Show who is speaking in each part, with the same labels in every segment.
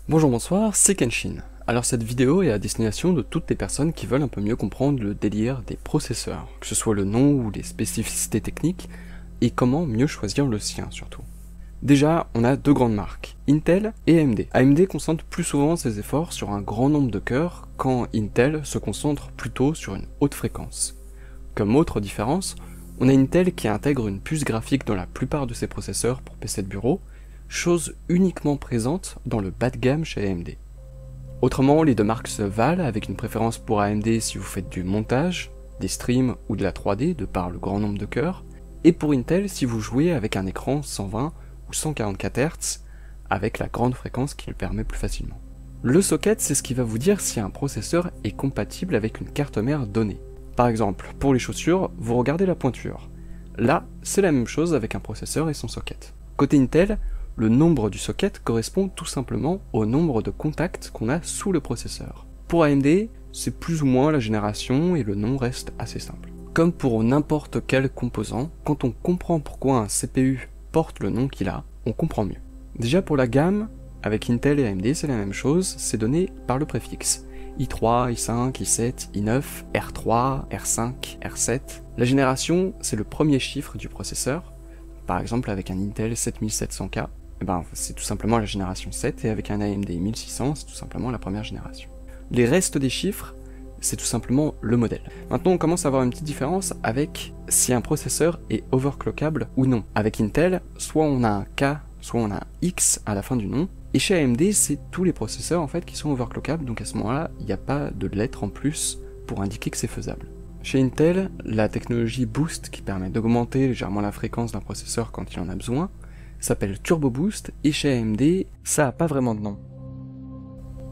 Speaker 1: Bonjour, bonsoir, c'est Kenshin. Alors cette vidéo est à destination de toutes les personnes qui veulent un peu mieux comprendre le délire des processeurs, que ce soit le nom ou les spécificités techniques, et comment mieux choisir le sien surtout. Déjà, on a deux grandes marques, Intel et AMD. AMD concentre plus souvent ses efforts sur un grand nombre de cœurs, quand Intel se concentre plutôt sur une haute fréquence. Comme autre différence, on a Intel qui intègre une puce graphique dans la plupart de ses processeurs pour PC de bureau, chose uniquement présente dans le bas de gamme chez AMD. Autrement, les deux marques se valent avec une préférence pour AMD si vous faites du montage, des streams ou de la 3D de par le grand nombre de cœurs, et pour Intel si vous jouez avec un écran 120 ou 144 Hz avec la grande fréquence qui le permet plus facilement. Le socket, c'est ce qui va vous dire si un processeur est compatible avec une carte mère donnée. Par exemple, pour les chaussures, vous regardez la pointure. Là, c'est la même chose avec un processeur et son socket. Côté Intel, le nombre du socket correspond tout simplement au nombre de contacts qu'on a sous le processeur. Pour AMD, c'est plus ou moins la génération et le nom reste assez simple. Comme pour n'importe quel composant, quand on comprend pourquoi un CPU porte le nom qu'il a, on comprend mieux. Déjà pour la gamme, avec Intel et AMD c'est la même chose, c'est donné par le préfixe. i3, i5, i7, i9, R3, R5, R7. La génération, c'est le premier chiffre du processeur. Par exemple avec un Intel 7700K, c'est tout simplement la génération 7, et avec un AMD 1600, c'est tout simplement la première génération. Les restes des chiffres, c'est tout simplement le modèle. Maintenant, on commence à avoir une petite différence avec si un processeur est overclockable ou non. Avec Intel, soit on a un K, soit on a un X à la fin du nom, et chez AMD, c'est tous les processeurs en fait qui sont overclockables, donc à ce moment-là, il n'y a pas de lettre en plus pour indiquer que c'est faisable. Chez Intel, la technologie Boost, qui permet d'augmenter légèrement la fréquence d'un processeur quand il en a besoin, s'appelle Turbo Boost, et chez AMD, ça n'a pas vraiment de nom.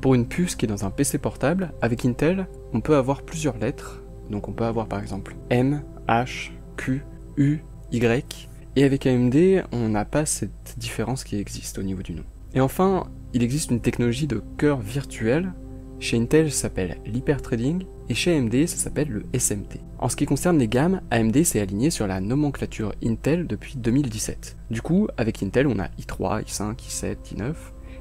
Speaker 1: Pour une puce qui est dans un PC portable, avec Intel, on peut avoir plusieurs lettres, donc on peut avoir par exemple M, H, Q, U, Y, et avec AMD, on n'a pas cette différence qui existe au niveau du nom. Et enfin, il existe une technologie de cœur virtuel. Chez Intel, ça s'appelle l'hyperthreading, et chez AMD, ça s'appelle le SMT. En ce qui concerne les gammes, AMD s'est aligné sur la nomenclature Intel depuis 2017. Du coup, avec Intel, on a i3, i5, i7, i9,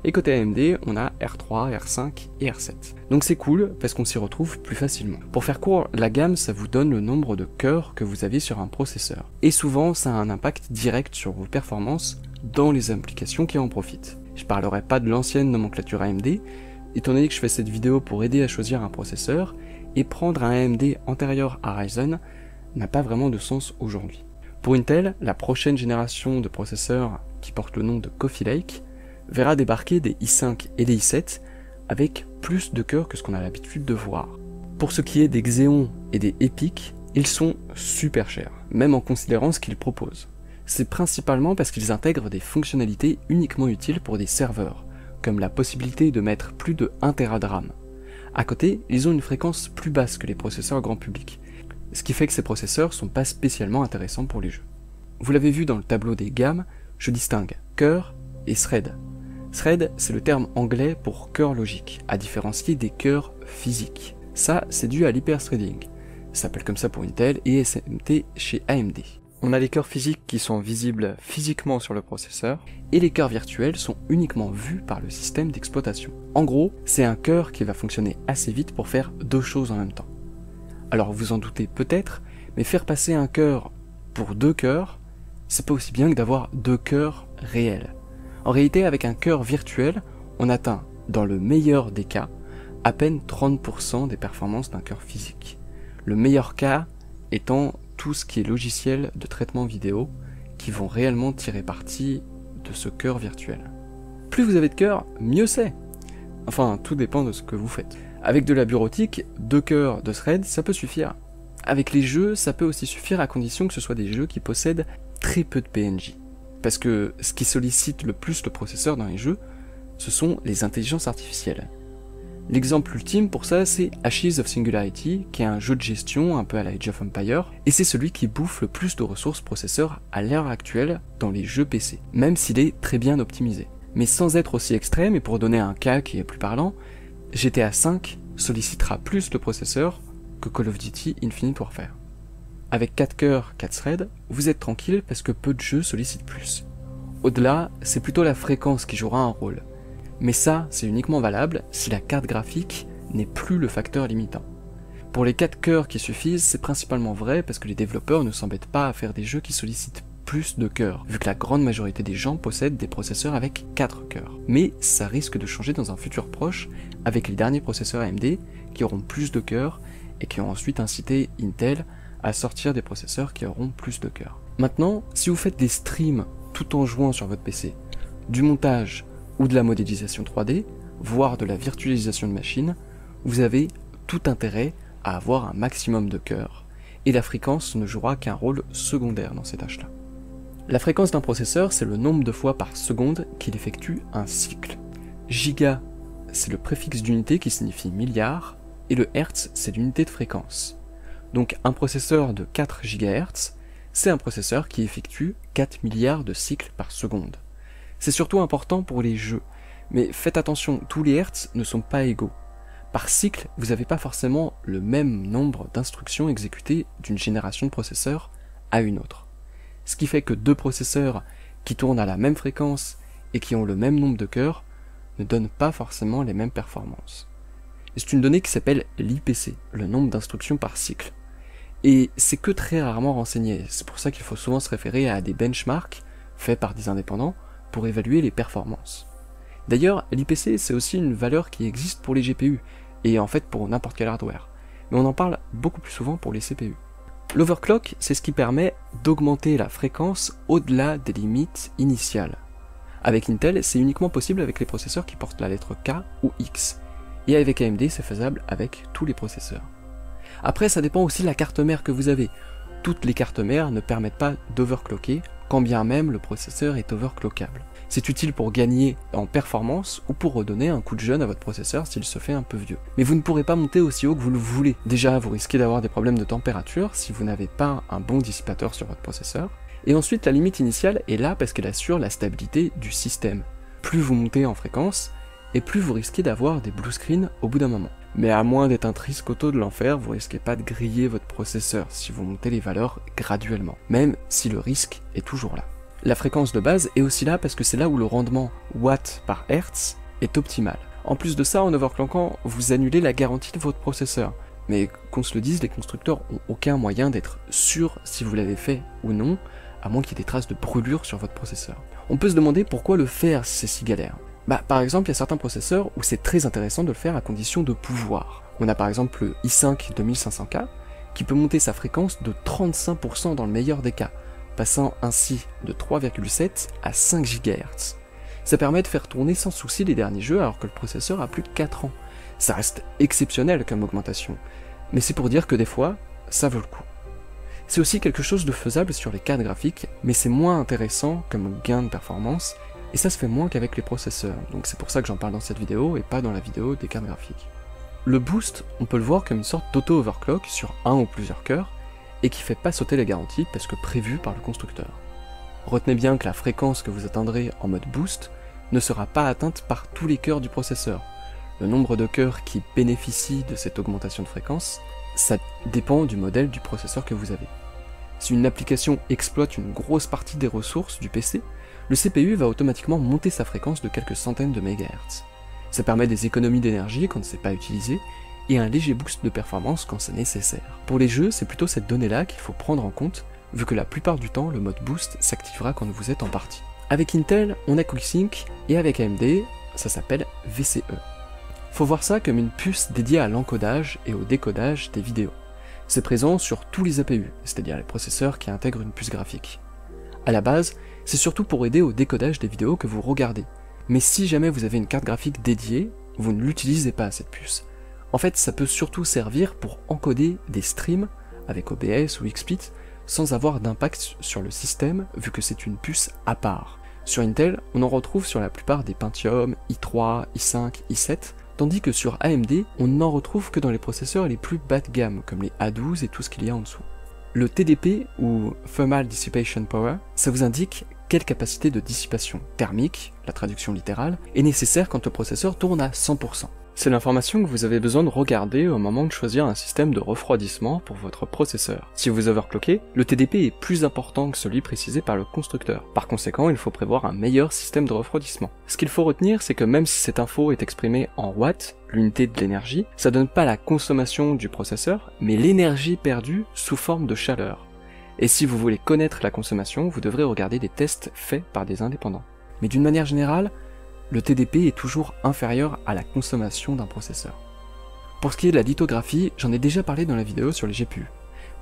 Speaker 1: et côté AMD, on a R3, R5 et R7. Donc c'est cool, parce qu'on s'y retrouve plus facilement. Pour faire court, la gamme, ça vous donne le nombre de cœurs que vous avez sur un processeur. Et souvent, ça a un impact direct sur vos performances dans les applications qui en profitent. Je parlerai pas de l'ancienne nomenclature AMD, étant donné que je fais cette vidéo pour aider à choisir un processeur, et prendre un AMD antérieur à Ryzen n'a pas vraiment de sens aujourd'hui. Pour Intel, la prochaine génération de processeurs qui porte le nom de Coffee Lake verra débarquer des i5 et des i7 avec plus de cœurs que ce qu'on a l'habitude de voir. Pour ce qui est des Xeon et des EPYC, ils sont super chers, même en considérant ce qu'ils proposent. C'est principalement parce qu'ils intègrent des fonctionnalités uniquement utiles pour des serveurs, comme la possibilité de mettre plus de 1 Tera de RAM. À côté, ils ont une fréquence plus basse que les processeurs grand public, ce qui fait que ces processeurs sont pas spécialement intéressants pour les jeux. Vous l'avez vu dans le tableau des gammes, je distingue cœur et thread. Thread, c'est le terme anglais pour cœur logique, à différencier des cœurs physiques. Ça, c'est dû à l'hyperthreading. Ça s'appelle comme ça pour Intel et SMT chez AMD. On a les cœurs physiques qui sont visibles physiquement sur le processeur, et les cœurs virtuels sont uniquement vus par le système d'exploitation. En gros, c'est un cœur qui va fonctionner assez vite pour faire deux choses en même temps. Alors vous en doutez peut-être, mais faire passer un cœur pour deux cœurs, c'est pas aussi bien que d'avoir deux cœurs réels. En réalité, avec un cœur virtuel, on atteint, dans le meilleur des cas, à peine 30% des performances d'un cœur physique. Le meilleur cas étant tout ce qui est logiciel de traitement vidéo qui vont réellement tirer parti de ce cœur virtuel. Plus vous avez de cœurs, mieux c'est. Enfin, tout dépend de ce que vous faites. Avec de la bureautique, 2 cœurs de thread, ça peut suffire. Avec les jeux, ça peut aussi suffire à condition que ce soit des jeux qui possèdent très peu de PNJ. Parce que ce qui sollicite le plus le processeur dans les jeux, ce sont les intelligences artificielles. L'exemple ultime pour ça, c'est Ashes of Singularity, qui est un jeu de gestion un peu à la Age of Empires, et c'est celui qui bouffe le plus de ressources processeurs à l'heure actuelle dans les jeux PC, même s'il est très bien optimisé. Mais sans être aussi extrême, et pour donner un cas qui est plus parlant, GTA V sollicitera plus le processeur que Call of Duty Infinite Warfare. Avec 4 cœurs, 4 threads, vous êtes tranquille parce que peu de jeux sollicitent plus. Au-delà, c'est plutôt la fréquence qui jouera un rôle. Mais ça, c'est uniquement valable si la carte graphique n'est plus le facteur limitant. Pour les 4 cœurs qui suffisent, c'est principalement vrai parce que les développeurs ne s'embêtent pas à faire des jeux qui sollicitent plus de cœurs, vu que la grande majorité des gens possèdent des processeurs avec 4 cœurs. Mais ça risque de changer dans un futur proche avec les derniers processeurs AMD qui auront plus de cœurs et qui ont ensuite incité Intel à sortir des processeurs qui auront plus de cœurs. Maintenant, si vous faites des streams tout en jouant sur votre PC, du montage ou de la modélisation 3D, voire de la virtualisation de machines, vous avez tout intérêt à avoir un maximum de cœurs, et la fréquence ne jouera qu'un rôle secondaire dans ces tâches-là. La fréquence d'un processeur, c'est le nombre de fois par seconde qu'il effectue un cycle. Giga, c'est le préfixe d'unité qui signifie milliard, et le Hertz, c'est l'unité de fréquence. Donc un processeur de 4 GHz, c'est un processeur qui effectue 4 milliards de cycles par seconde. C'est surtout important pour les jeux, mais faites attention, tous les Hertz ne sont pas égaux. Par cycle, vous n'avez pas forcément le même nombre d'instructions exécutées d'une génération de processeurs à une autre. Ce qui fait que 2 processeurs qui tournent à la même fréquence et qui ont le même nombre de cœurs ne donnent pas forcément les mêmes performances. C'est une donnée qui s'appelle l'IPC, le nombre d'instructions par cycle. Et c'est que très rarement renseigné, c'est pour ça qu'il faut souvent se référer à des benchmarks faits par des indépendants pour évaluer les performances. D'ailleurs, l'IPC c'est aussi une valeur qui existe pour les GPU, et en fait pour n'importe quel hardware, mais on en parle beaucoup plus souvent pour les CPU. L'overclock, c'est ce qui permet d'augmenter la fréquence au-delà des limites initiales. Avec Intel, c'est uniquement possible avec les processeurs qui portent la lettre K ou X, et avec AMD, c'est faisable avec tous les processeurs. Après, ça dépend aussi de la carte mère que vous avez. Toutes les cartes mères ne permettent pas d'overclocker, quand bien même le processeur est overclockable. C'est utile pour gagner en performance ou pour redonner un coup de jeune à votre processeur s'il se fait un peu vieux. Mais vous ne pourrez pas monter aussi haut que vous le voulez. Déjà, vous risquez d'avoir des problèmes de température si vous n'avez pas un bon dissipateur sur votre processeur. Et ensuite, la limite initiale est là parce qu'elle assure la stabilité du système. Plus vous montez en fréquence, et plus vous risquez d'avoir des blue screens au bout d'un moment. Mais à moins d'être un triscoto de l'enfer, vous risquez pas de griller votre processeur si vous montez les valeurs graduellement, même si le risque est toujours là. La fréquence de base est aussi là parce que c'est là où le rendement watts par hertz est optimal. En plus de ça, en overclockant, vous annulez la garantie de votre processeur. Mais qu'on se le dise, les constructeurs ont aucun moyen d'être sûrs si vous l'avez fait ou non, à moins qu'il y ait des traces de brûlure sur votre processeur. On peut se demander pourquoi le faire si c'est si galère. Par exemple, il y a certains processeurs où c'est très intéressant de le faire à condition de pouvoir. On a par exemple le i5 2500K qui peut monter sa fréquence de 35% dans le meilleur des cas, passant ainsi de 3,7 à 5 GHz. Ça permet de faire tourner sans souci les derniers jeux alors que le processeur a plus de 4 ans. Ça reste exceptionnel comme augmentation, mais c'est pour dire que des fois, ça vaut le coup. C'est aussi quelque chose de faisable sur les cartes graphiques, mais c'est moins intéressant comme gain de performance, et ça se fait moins qu'avec les processeurs, donc c'est pour ça que j'en parle dans cette vidéo et pas dans la vidéo des cartes graphiques. Le boost, on peut le voir comme une sorte d'auto-overclock sur un ou plusieurs cœurs, et qui fait pas sauter la garantie parce que prévu par le constructeur. Retenez bien que la fréquence que vous atteindrez en mode boost ne sera pas atteinte par tous les cœurs du processeur. Le nombre de cœurs qui bénéficient de cette augmentation de fréquence, ça dépend du modèle du processeur que vous avez. Si une application exploite une grosse partie des ressources du PC, le CPU va automatiquement monter sa fréquence de quelques centaines de mégahertz. Ça permet des économies d'énergie quand c'est pas utilisé, et un léger boost de performance quand c'est nécessaire. Pour les jeux, c'est plutôt cette donnée-là qu'il faut prendre en compte, vu que la plupart du temps, le mode boost s'activera quand vous êtes en partie. Avec Intel, on a QuickSync, et avec AMD, ça s'appelle VCE. Faut voir ça comme une puce dédiée à l'encodage et au décodage des vidéos. C'est présent sur tous les APU, c'est-à-dire les processeurs qui intègrent une puce graphique. À la base, c'est surtout pour aider au décodage des vidéos que vous regardez. Mais si jamais vous avez une carte graphique dédiée, vous ne l'utilisez pas cette puce. En fait, ça peut surtout servir pour encoder des streams avec OBS ou XSplit sans avoir d'impact sur le système vu que c'est une puce à part. Sur Intel, on en retrouve sur la plupart des Pentium, i3, i5, i7, tandis que sur AMD, on n'en retrouve que dans les processeurs les plus bas de gamme, comme les A12 et tout ce qu'il y a en dessous. Le TDP, ou Thermal Dissipation Power, ça vous indique quelle capacité de dissipation thermique, la traduction littérale, est nécessaire quand le processeur tourne à 100%. C'est l'information que vous avez besoin de regarder au moment de choisir un système de refroidissement pour votre processeur. Si vous overclockez, le TDP est plus important que celui précisé par le constructeur. Par conséquent, il faut prévoir un meilleur système de refroidissement. Ce qu'il faut retenir, c'est que même si cette info est exprimée en watts, l'unité de l'énergie, ça donne pas la consommation du processeur, mais l'énergie perdue sous forme de chaleur. Et si vous voulez connaître la consommation, vous devrez regarder des tests faits par des indépendants. Mais d'une manière générale, le TDP est toujours inférieur à la consommation d'un processeur. Pour ce qui est de la lithographie, j'en ai déjà parlé dans la vidéo sur les GPU.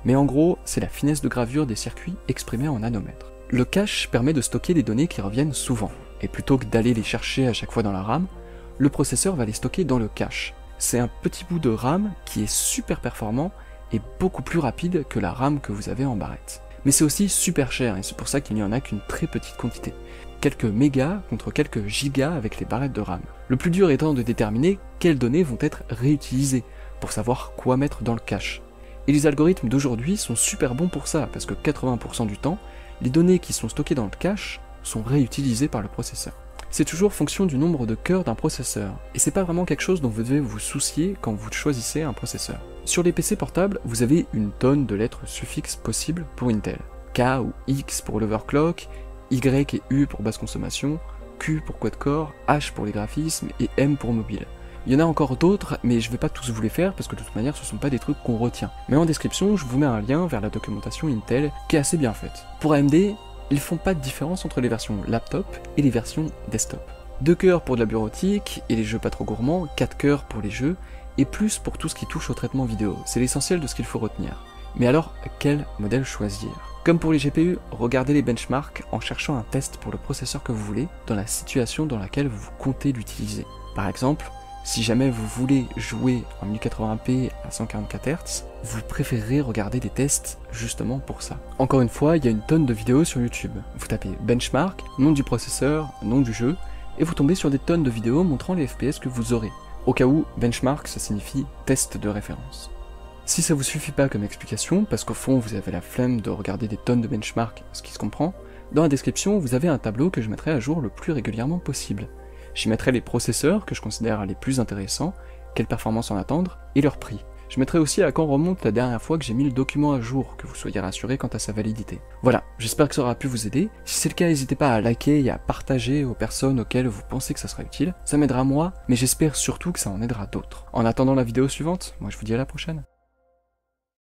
Speaker 1: Mais en gros, c'est la finesse de gravure des circuits exprimée en nanomètres. Le cache permet de stocker des données qui reviennent souvent, et plutôt que d'aller les chercher à chaque fois dans la RAM, le processeur va les stocker dans le cache. C'est un petit bout de RAM qui est super performant et beaucoup plus rapide que la RAM que vous avez en barrette. Mais c'est aussi super cher, et c'est pour ça qu'il n'y en a qu'une très petite quantité. Quelques mégas contre quelques gigas avec les barrettes de RAM. Le plus dur étant de déterminer quelles données vont être réutilisées, pour savoir quoi mettre dans le cache. Et les algorithmes d'aujourd'hui sont super bons pour ça, parce que 80% du temps, les données qui sont stockées dans le cache sont réutilisées par le processeur. C'est toujours fonction du nombre de cœurs d'un processeur, et c'est pas vraiment quelque chose dont vous devez vous soucier quand vous choisissez un processeur. Sur les PC portables, vous avez une tonne de lettres suffixes possibles pour Intel. K ou X pour l'overclock, Y et U pour basse consommation, Q pour quad-core, H pour les graphismes et M pour mobile. Il y en a encore d'autres, mais je vais pas tous vous les faire parce que de toute manière ce sont pas des trucs qu'on retient. Mais en description, je vous mets un lien vers la documentation Intel qui est assez bien faite. Pour AMD, ils font pas de différence entre les versions laptop et les versions desktop. 2 cœurs pour de la bureautique et les jeux pas trop gourmands, 4 cœurs pour les jeux, et plus pour tout ce qui touche au traitement vidéo. C'est l'essentiel de ce qu'il faut retenir. Mais alors, quel modèle choisir? Comme pour les GPU, regardez les benchmarks en cherchant un test pour le processeur que vous voulez dans la situation dans laquelle vous comptez l'utiliser. Par exemple, si jamais vous voulez jouer en 1080p à 144 Hz, vous préférerez regarder des tests justement pour ça. Encore une fois, il y a une tonne de vidéos sur YouTube. Vous tapez benchmark, nom du processeur, nom du jeu, et vous tombez sur des tonnes de vidéos montrant les FPS que vous aurez. Au cas où, benchmark, ça signifie test de référence. Si ça vous suffit pas comme explication, parce qu'au fond vous avez la flemme de regarder des tonnes de benchmarks, ce qui se comprend, dans la description vous avez un tableau que je mettrai à jour le plus régulièrement possible. J'y mettrai les processeurs que je considère les plus intéressants, quelles performances en attendre, et leur prix. Je mettrai aussi à quand remonte la dernière fois que j'ai mis le document à jour, que vous soyez rassurés quant à sa validité. Voilà, j'espère que ça aura pu vous aider. Si c'est le cas, n'hésitez pas à liker et à partager aux personnes auxquelles vous pensez que ça sera utile. Ça m'aidera moi, mais j'espère surtout que ça en aidera d'autres. En attendant la vidéo suivante, moi je vous dis à la prochaine.